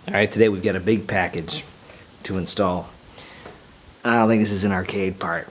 Alright, today we've got a big package to install. I don't think this is an arcade part.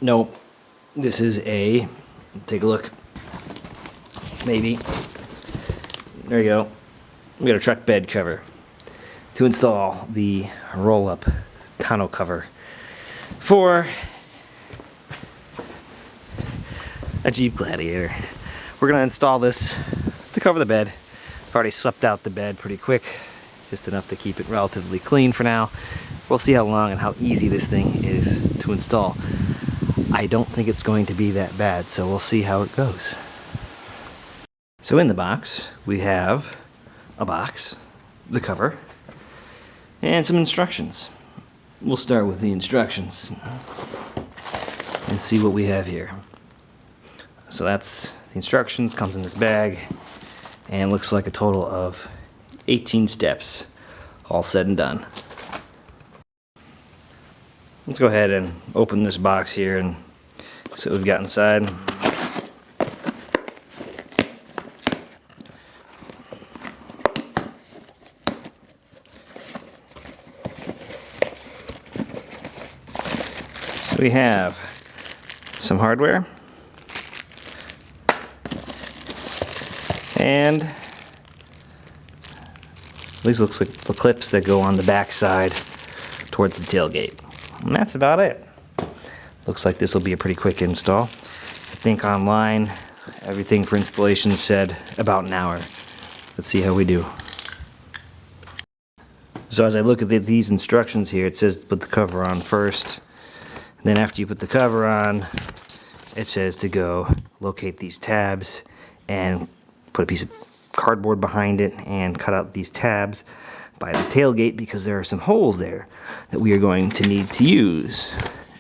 Nope. This is a, take a look. Maybe. There you go. We got a truck bed cover to install the roll-up tonneau cover for a Jeep Gladiator. We're going to install this to cover the bed. I've already swept out the bed pretty quick, just enough to keep it relatively clean for now. We'll see how long and how easy this thing is to install. I don't think it's going to be that bad, so we'll see how it goes. So in the box, we have a box, the cover, and some instructions. We'll start with the instructions and see what we have here. So that's the instructions, comes in this bag, and looks like a total of 18 steps, all said and done. Let's go ahead and open this box here and see what we've got inside. So we have some hardware and these looks like the clips that go on the back side towards the tailgate. And that's about it. Looks like this will be a pretty quick install. I think online everything for installation said about an hour. Let's see how we do. So as I look at these instructions here, it says to put the cover on first. And then after you put the cover on, it says to go locate these tabs and put a piece of cardboard behind it and cut out these tabs by the tailgate because there are some holes there that we are going to need to use.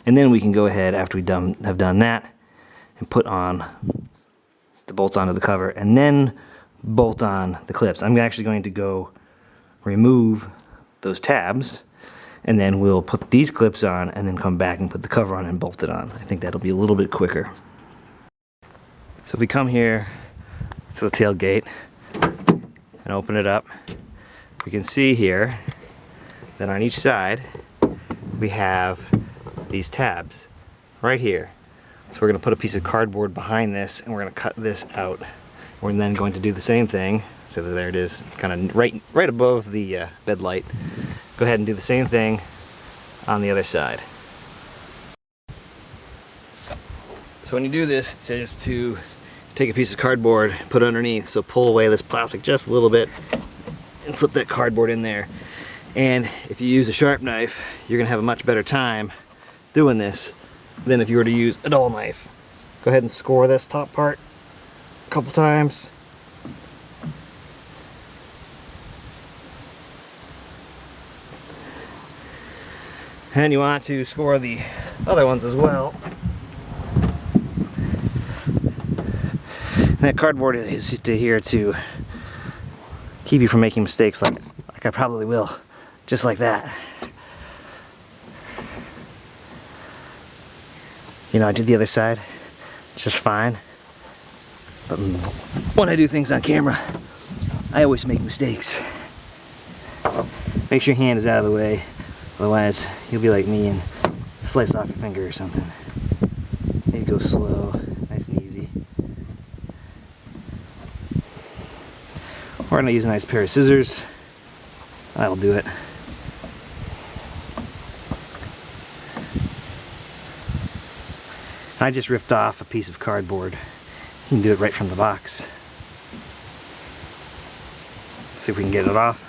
And then we can go ahead after we have done that and put on the bolts onto the cover and then bolt on the clips. I'm actually going to go remove those tabs and then we'll put these clips on and then come back and put the cover on and bolt it on. I think that'll be a little bit quicker. So if we come here to the tailgate and open it up, we can see here that on each side we have these tabs right here. So we're going to put a piece of cardboard behind this and we're going to cut this out. We're then going to do the same thing. So there it is, kind of right above the bed light. Go ahead and do the same thing on the other side. So when you do this, it says to take a piece of cardboard, put it underneath, so pull away this plastic just a little bit and slip that cardboard in there. And if you use a sharp knife, you're gonna have a much better time doing this than if you were to use a dull knife. Go ahead and score this top part a couple times. And you want to score the other ones as well. And that cardboard is here to keep you from making mistakes like I probably will. Just like that. You know, I did the other side just fine. But when I do things on camera, I always make mistakes. Make sure your hand is out of the way. Otherwise, you'll be like me and slice off your finger or something. Maybe go slow, nice and easy. We're gonna use a nice pair of scissors. That'll do it. I just ripped off a piece of cardboard. You can do it right from the box. See if we can get it off.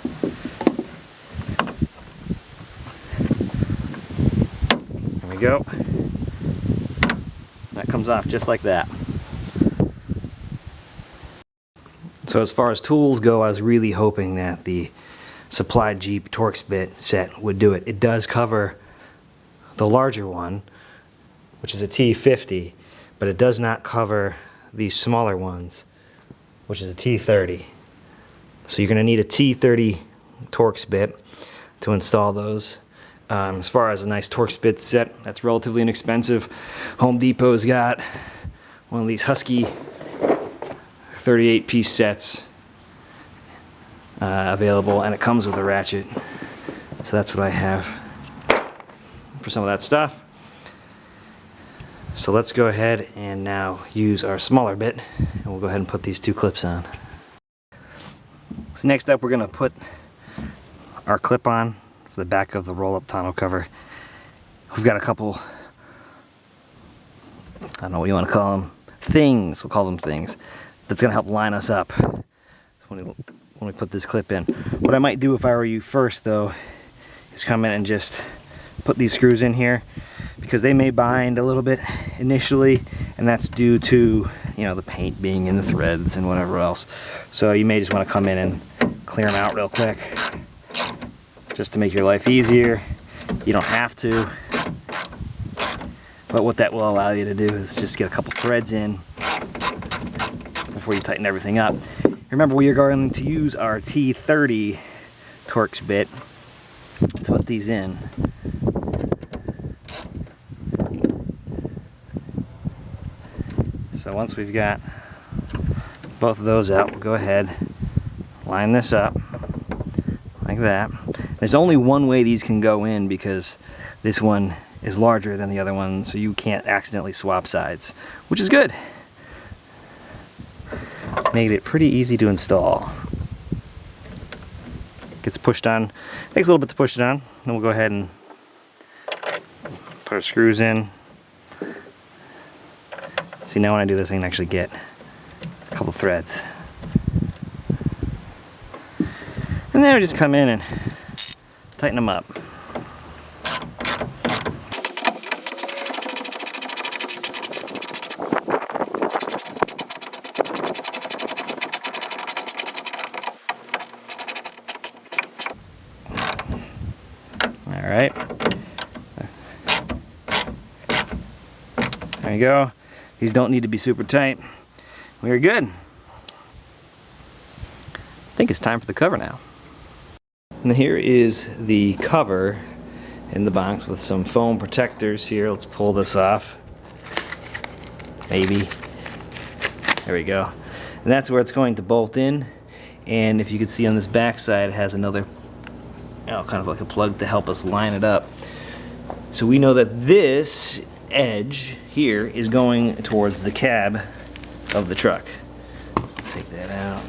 There we go. That comes off just like that. So as far as tools go, I was really hoping that the supplied Jeep Torx bit set would do it. It does cover the larger one, which is a T50, but it does not cover these smaller ones, which is a T30. So you're going to need a T30 Torx bit to install those. As far as a nice Torx bit set, that's relatively inexpensive. Home Depot's got one of these Husky 38-piece sets, available, and it comes with a ratchet. So that's what I have for some of that stuff. So let's go ahead and now use our smaller bit, and we'll go ahead and put these two clips on. So next up, we're going to put our clip on for the back of the roll-up tonneau cover. We've got a couple, I don't know what you want to call them, things, we'll call them things, that's going to help line us up when we put this clip in. What I might do if I were you first, though, is come in and just put these screws in here, because they may bind a little bit initially, and that's due to, you know, the paint being in the threads and whatever else. So you may just want to come in and clear them out real quick, just to make your life easier. You don't have to, but what that will allow you to do is just get a couple threads in before you tighten everything up. Remember, we are going to use our T30 Torx bit to put these in. So once we've got both of those out, we'll go ahead, line this up like that. There's only one way these can go in, because this one is larger than the other one, so you can't accidentally swap sides, which is good. Made it pretty easy to install. Gets pushed on, takes a little bit to push it on, then we'll go ahead and put our screws in. See, now when I do this, I can actually get a couple threads. And then we just come in and tighten them up. All right. There you go. These don't need to be super tight. We're good. I think it's time for the cover now. And here is the cover in the box with some foam protectors here. Let's pull this off. Maybe. There we go. And that's where it's going to bolt in. And if you can see on this back side, it has another, you know, kind of like a plug to help us line it up. So we know that this edge here is going towards the cab of the truck. Let's take that out.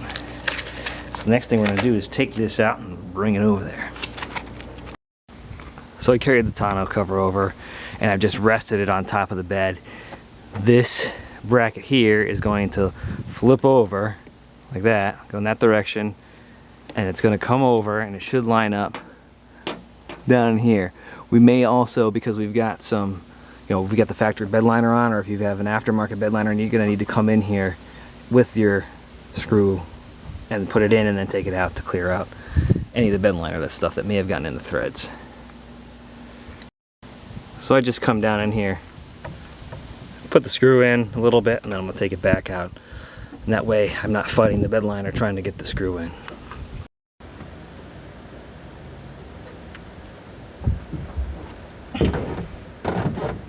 So the next thing we're going to do is take this out and bring it over there. So I carried the tonneau cover over, and I've just rested it on top of the bed. This bracket here is going to flip over like that, go in that direction, and it's going to come over, and it should line up down here. We may also, because we've got some, you know, if we got the factory bed liner on, or if you have an aftermarket bed liner, and you're going to need to come in here with your screw and put it in and then take it out to clear out any of the bed liner, that stuff that may have gotten in the threads. So I just come down in here, put the screw in a little bit, and then I'm going to take it back out. And that way I'm not fighting the bed liner trying to get the screw in.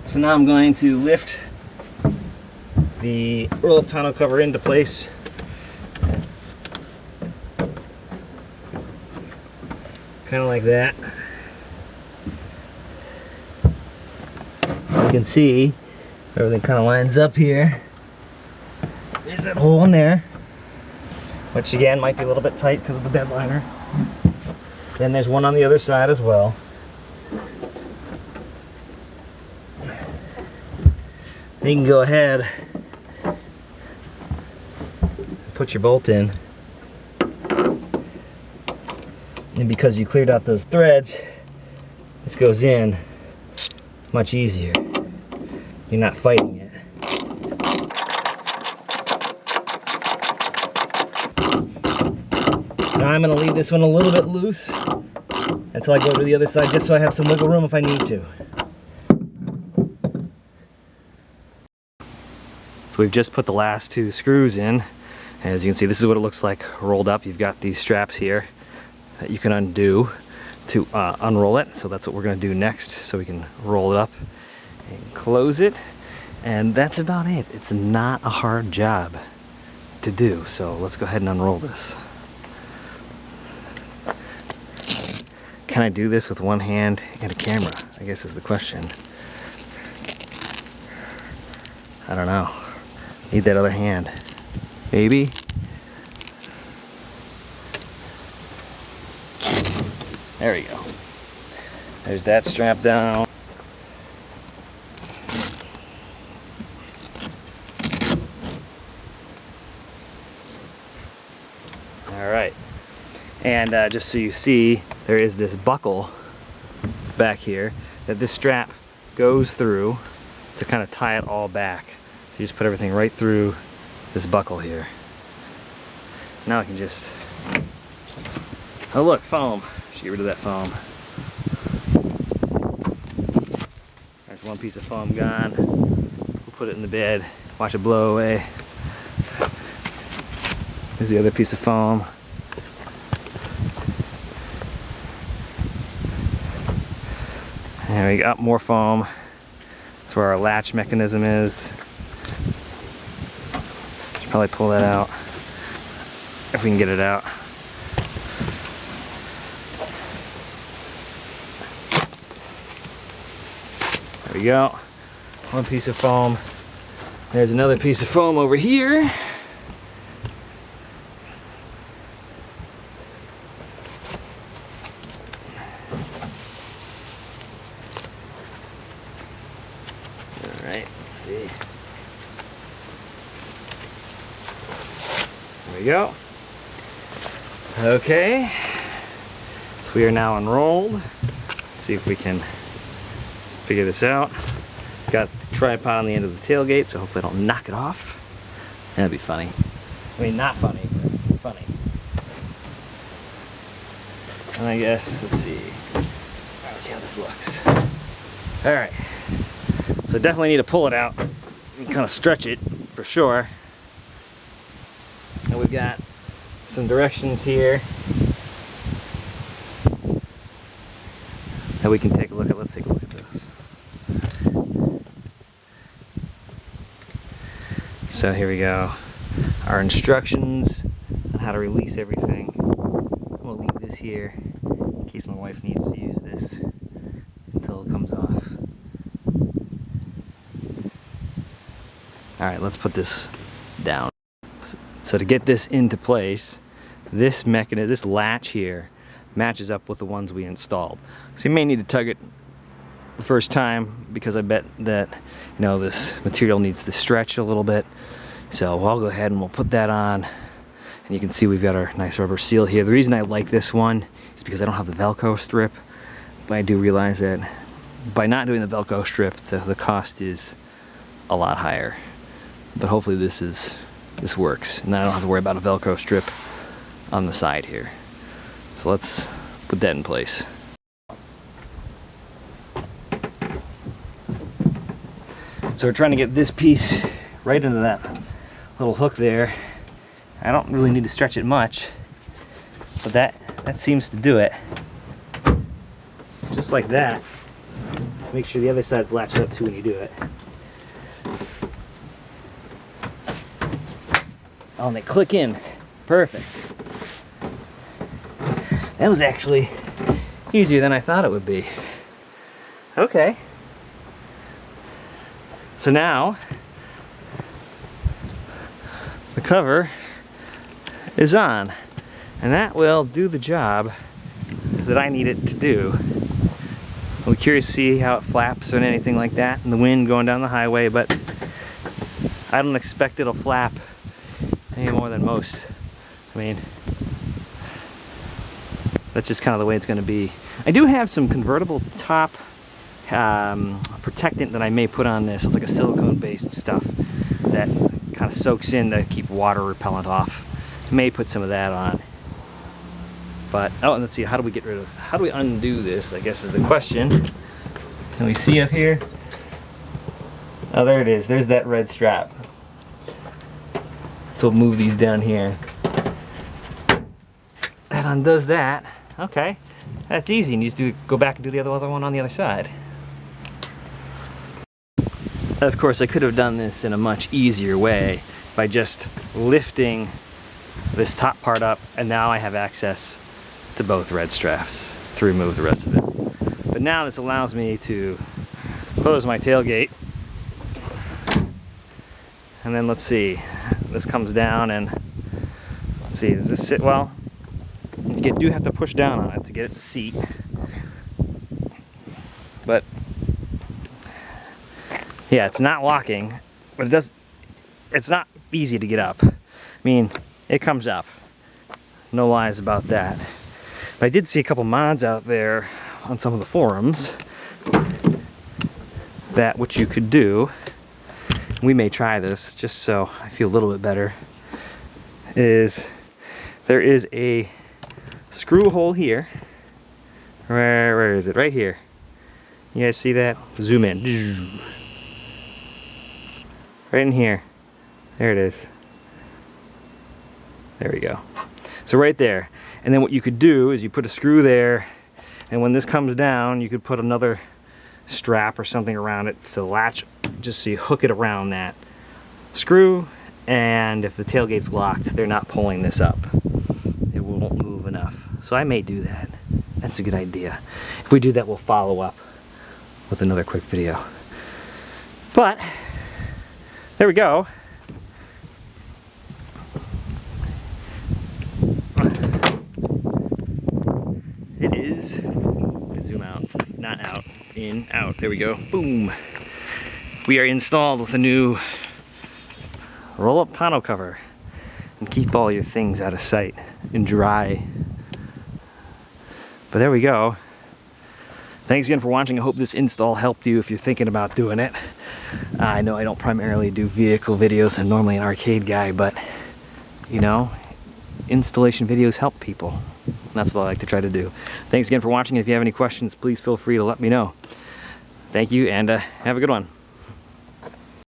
So now I'm going to lift the roll-up tonneau cover into place. Kind of like that. You can see everything kind of lines up here. There's that hole in there, which again might be a little bit tight because of the bed liner. Then there's one on the other side as well. Then you can go ahead and put your bolt in. And because you cleared out those threads, this goes in much easier. You're not fighting it. Now I'm going to leave this one a little bit loose until I go to the other side, just so I have some wiggle room if I need to. So we've just put the last two screws in. As you can see, this is what it looks like rolled up. You've got these straps here that you can undo to unroll it. So that's what we're going to do next. So we can roll it up and close it. And that's about it. It's not a hard job to do. So let's go ahead and unroll this. can I do this with one hand and a camera? I guess is the question. I don't know. Need that other hand. Maybe? There we go. There's that strap down. Alright. And just so you see, there is this buckle back here that this strap goes through to kind of tie it all back. So you just put everything right through this buckle here. Now I can just... Oh look, foam. Should get rid of that foam. There's one piece of foam gone. We'll put it in the bed, watch it blow away. There's the other piece of foam. And we got more foam. That's where our latch mechanism is. Should probably pull that out if we can get it out. There we go. One piece of foam. There's another piece of foam over here. Alright, let's see. There we go. Okay. So we are now enrolled. Let's see if we can figure this out. Got the tripod on the end of the tailgate, so hopefully I don't knock it off. That'd be funny. I mean, not funny, but funny. And I guess, let's see. Let's see how this looks. Alright. So definitely need to pull it out and kind of stretch it for sure. And we've got some directions here that we can take a look at. Let's take a look at this. So here we go. Our instructions on how to release everything. We'll leave this here in case my wife needs to use this until it comes off. Alright, let's put this down. So to get this into place, this mechanism, this latch here, matches up with the ones we installed. So you may need to tug it the first time because I bet that, you know, this material needs to stretch a little bit. So I'll go ahead and we'll put that on. And you can see we've got our nice rubber seal here. The reason I like this one is because I don't have the Velcro strip. But I do realize that by not doing the Velcro strip, the cost is a lot higher. But hopefully this works. And then I don't have to worry about a Velcro strip on the side here. So let's put that in place. So we're trying to get this piece right into that little hook there. I don't really need to stretch it much, but that seems to do it. Just like that. Make sure the other side's latched up too when you do it. Oh, and they click in. Perfect. That was actually easier than I thought it would be. Okay. So now, the cover is on, and that will do the job that I need it to do. I'm curious to see how it flaps or anything like that in the wind going down the highway, but I don't expect it'll flap any more than most. I mean, that's just kind of the way it's going to be. I do have some convertible top protectant that I may put on this. It's like a silicone based stuff that kind of soaks in to keep water repellent off. May put some of that on. But, oh, and let's see, how do we undo this, I guess is the question. Can we see up here? Oh, there it is. There's that red strap. So we'll move these down here. That undoes that. Okay, that's easy. And you just go back and do the other one on the other side. Of course, I could have done this in a much easier way by just lifting this top part up, and now I have access to both red straps. to remove the rest of it. But now this allows me to close my tailgate. And then let's see, this comes down and let's see, does this sit well? You do have to push down on it to get it to seat. But yeah, it's not locking, but it's not easy to get up. I mean, it comes up. No lies about that. But I did see a couple mods out there on some of the forums that what you could do, we may try this just so I feel a little bit better, is there is a screw hole here. Where is it? Right here. You guys see that? Zoom in. Right in here. There it is. There we go. So right there. And then what you could do is you put a screw there, and when this comes down, you could put another strap or something around it to latch, just so you hook it around that screw, and if the tailgate's locked, they're not pulling this up. It won't move enough. So I may do that. That's a good idea. If we do that, we'll follow up with another quick video. But there we go. It is, zoom out, not out, in, out. There we go. Boom. We are installed with a new roll-up tonneau cover, and keep all your things out of sight and dry. But there we go. Thanks again for watching. I hope this install helped you if you're thinking about doing it. I know I don't primarily do vehicle videos. I'm normally an arcade guy, but you know, installation videos help people. That's what I like to try to do. Thanks again for watching. If you have any questions, please feel free to let me know. Thank you, and have a good one.